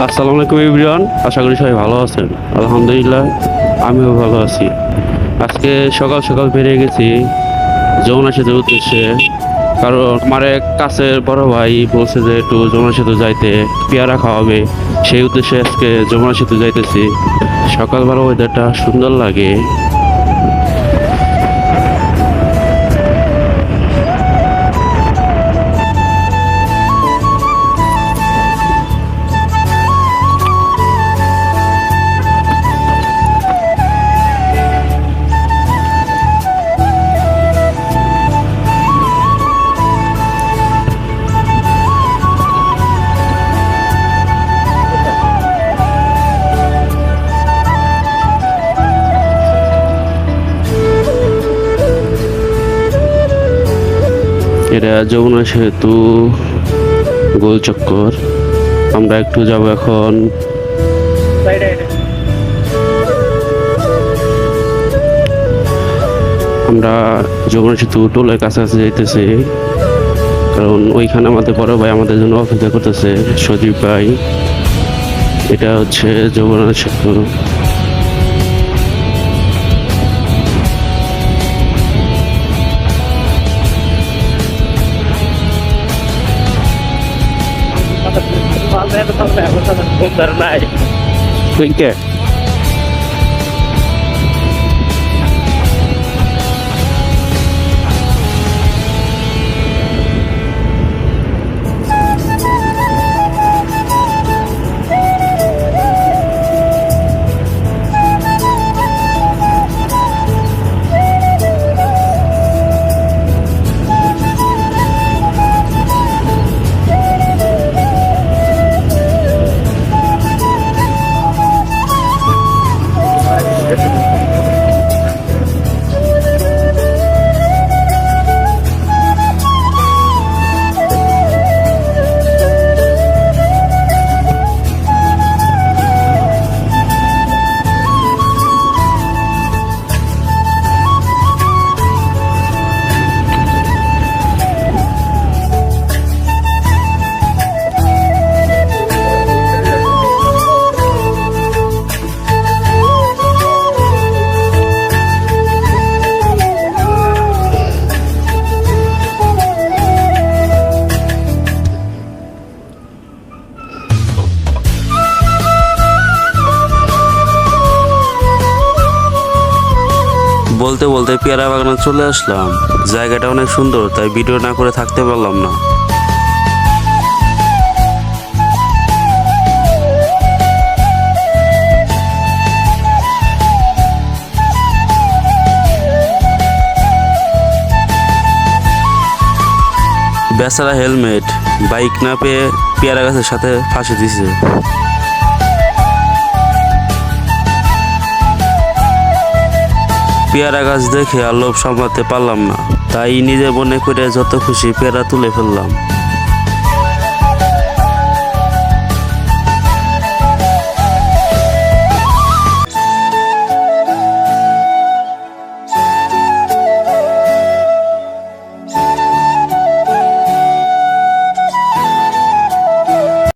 আসসালামু আলাইকুম এভরিওয়ান, আশা করি সবাই ভালো আছেন। আলহামদুলিল্লাহ আমিও ভালো আছি। আজকে সকাল সকাল বেরিয়ে গেছি যমুনা সেতুর উদ্দেশ্যে, কারণ আমার এক কাছের বড় ভাই বলছে যে একটু যমুনা সেতু যাইতে, পেয়ারা খাওয়াবে। সেই উদ্দেশ্যে আজকে যমুনা সেতু যাইতেছি। সকালবেলা ওয়েদারটা সুন্দর লাগে। এটা যমুনা সেতু গোল চক্কর। আমরা একটু যাব এখন। আমরা যমুনা সেতু টোলের কাছাকাছি যাইতেছি, কারণ ওইখানে আমাদের বড় ভাই আমাদের জন্য অপেক্ষা করতেছে, সজীব ভাই। এটা হচ্ছে যমুনা সেতু। তুই কে? বলতে বলতে পেয়ারা বাগানে চলে আসলাম। জায়গাটা অনেক সুন্দর, তাই ভিডিও না করে থাকতে পারলাম না। বেচারা হেলমেট, বাইক না পেয়ে পেয়ারা গাছের সাথে ফাঁসি দিছে। পেয়ারা গাছ দেখে আর লোভ সামলাতে পারলাম না, তাই নিজে মনে করে যত খুশি পেয়ারা তুলে ফেললাম।